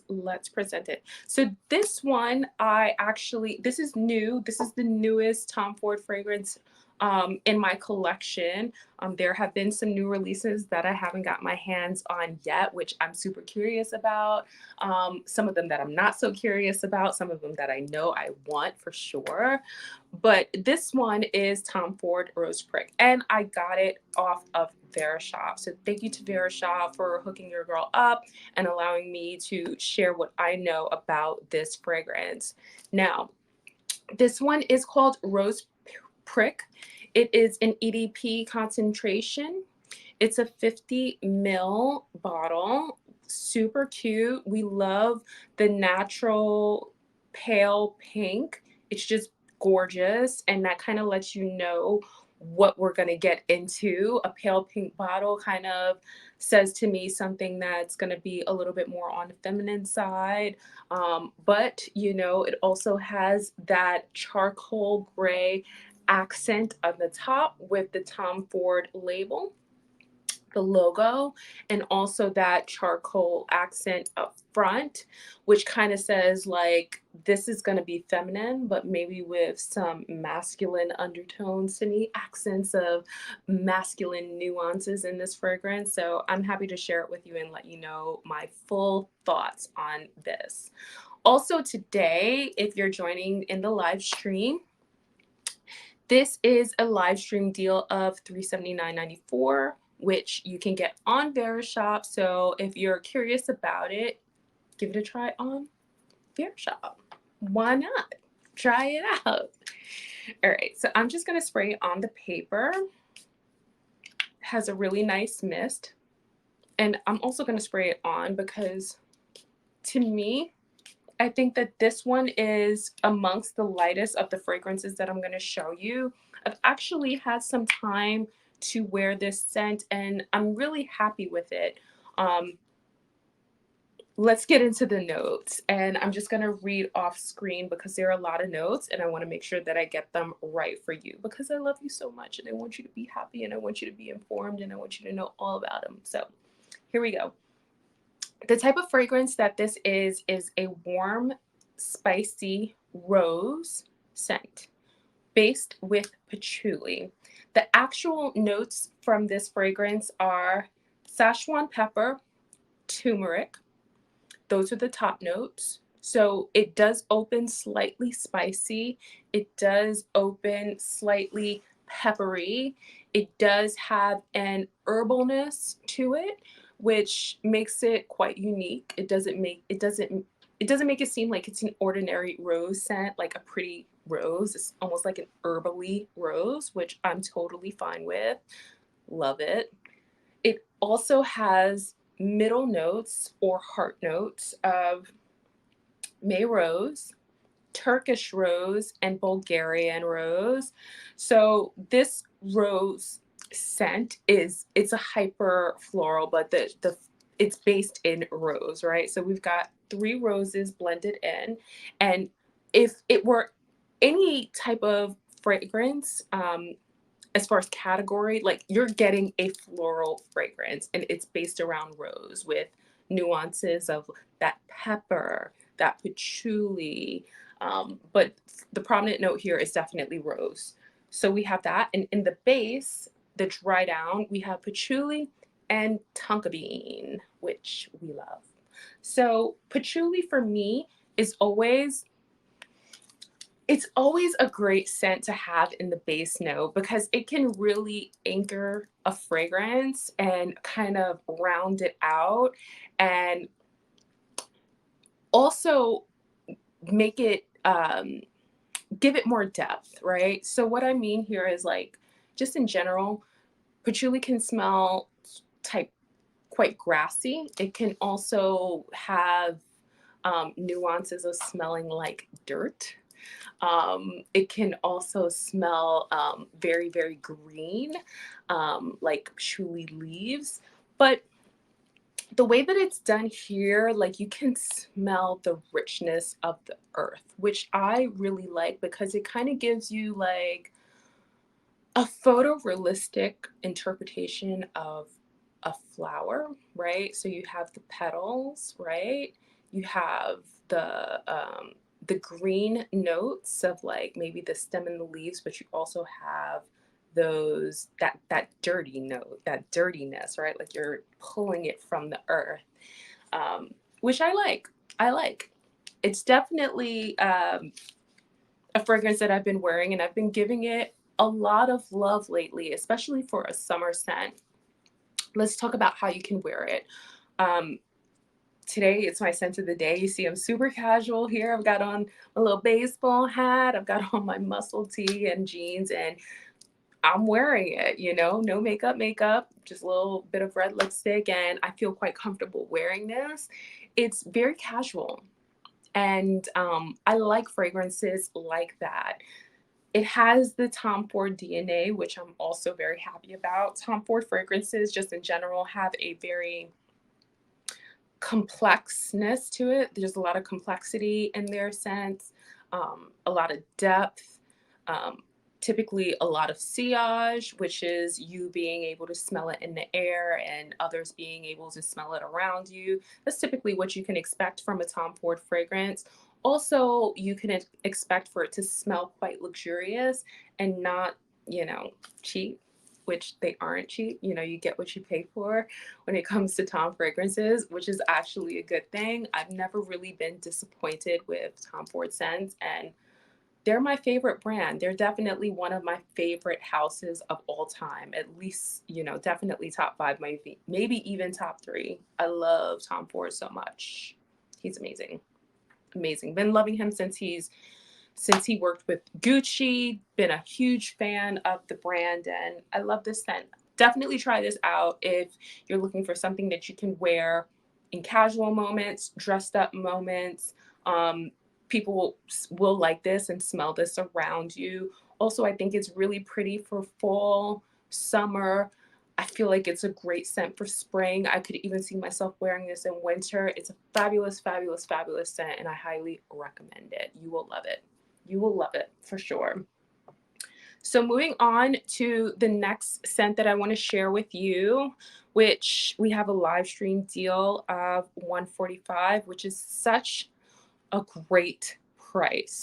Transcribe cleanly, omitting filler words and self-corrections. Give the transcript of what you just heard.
let's present it. So this one, this is new. This is the newest Tom Ford fragrance in my collection. There have been some new releases that I haven't got my hands on yet, which I'm super curious about. Some of them that I'm not so curious about, some of them that I know I want for sure. But this one is Tom Ford Rose Prick, and I got it off of Verishop. So thank you to Verishop for hooking your girl up and allowing me to share what I know about this fragrance. Now, this one is called Rose Prick. It is an EDP concentration. It's a 50 ml bottle. Super cute. We love the natural pale pink. It's just gorgeous, and that kind of lets you know what we're going to get into. A pale pink bottle kind of says to me something that's going to be a little bit more on the feminine side, but you know, it also has that charcoal gray accent on the top with the Tom Ford label, the logo, and also that charcoal accent up front, which kind of says like this is going to be feminine, but maybe with some masculine undertones to me, accents of masculine nuances in this fragrance. So I'm happy to share it with you and let you know my full thoughts on this. Also today, if you're joining in the live stream, this is a live stream deal of $379.94, which you can get on Verishop. So if you're curious about it, give it a try on Verishop. Why not? Try it out. All right, so I'm just gonna spray it on the paper. It has a really nice mist. And I'm also gonna spray it on because to me, I think that this one is amongst the lightest of the fragrances that I'm going to show you. I've actually had some time to wear this scent and I'm really happy with it. Let's get into the notes, and I'm just going to read off screen because there are a lot of notes and I want to make sure that I get them right for you because I love you so much and I want you to be happy and I want you to be informed and I want you to know all about them. So here we go. The type of fragrance that this is a warm, spicy rose scent based with patchouli. The actual notes from this fragrance are Szechuan pepper, turmeric. Those are the top notes. So it does open slightly spicy. It does open slightly peppery. It does have an herbalness to it, which makes it quite unique. It doesn't make it seem like it's an ordinary rose scent, like a pretty rose. It's almost like an herbally rose, which I'm totally fine with. Love it. It also has middle notes or heart notes of May rose, Turkish rose, and Bulgarian rose. So this rose scent it's a hyper floral, but the it's based in rose, right? So we've got 3 roses blended in, and if it were any type of fragrance, as far as category, like you're getting a floral fragrance and it's based around rose with nuances of that pepper, that patchouli. But the prominent note here is definitely rose. So we have that. And in the base, the dry down, we have patchouli and tonka bean, which we love. So patchouli for me is always it's always a great scent to have in the base note because it can really anchor a fragrance and kind of round it out and also make it give it more depth, right? So what I mean here is like just in general, patchouli can smell type quite grassy. It can also have nuances of smelling like dirt. It can also smell very, very green, like patchouli leaves. But the way that it's done here, like you can smell the richness of the earth, which I really like because it kind of gives you like a photorealistic interpretation of a flower, right? So you have the petals, right? You have the green notes of like maybe the stem and the leaves, but you also have those that dirty note, that dirtiness, right? Like you're pulling it from the earth, which I like. I like. It's definitely a fragrance that I've been wearing, and I've been giving it a lot of love lately, especially for a summer scent. Let's talk about how you can wear it. Um, Today it's my scent of the day. You see, I'm super casual here. I've got on a little baseball hat. I've got on my muscle tee and jeans, and I'm wearing it, no makeup, just a little bit of red lipstick, and I feel quite comfortable wearing this. It's very casual, and I like fragrances like that. It has the Tom Ford DNA, which I'm also very happy about. Tom Ford fragrances, just in general, have a very complexness to it. There's a lot of complexity in their scents, a lot of depth, um, typically a lot of sillage, which is you being able to smell it in the air and others being able to smell it around you. That's typically what you can expect from a Tom Ford fragrance. Also, you can expect for it to smell quite luxurious and not, cheap, which they aren't cheap. You get what you pay for when it comes to Tom fragrances, which is actually a good thing. I've never really been disappointed with Tom Ford scents, and they're my favorite brand. They're definitely one of my favorite houses of all time. At least, definitely top five, maybe even top three. I love Tom Ford so much. He's amazing. Amazing. Been loving him since he worked with Gucci, been a huge fan of the brand, and I love this scent. Definitely try this out if you're looking for something that you can wear in casual moments, dressed up moments. Um, People will like this and smell this around you. Also, I think it's really pretty for fall, summer. I feel like it's a great scent for spring. I could even see myself wearing this in winter. It's a fabulous, fabulous, fabulous scent, and I highly recommend it. You will love it. You will love it for sure. So moving on to the next scent that I want to share with you, which we have a live stream deal of 145, which is such a great price.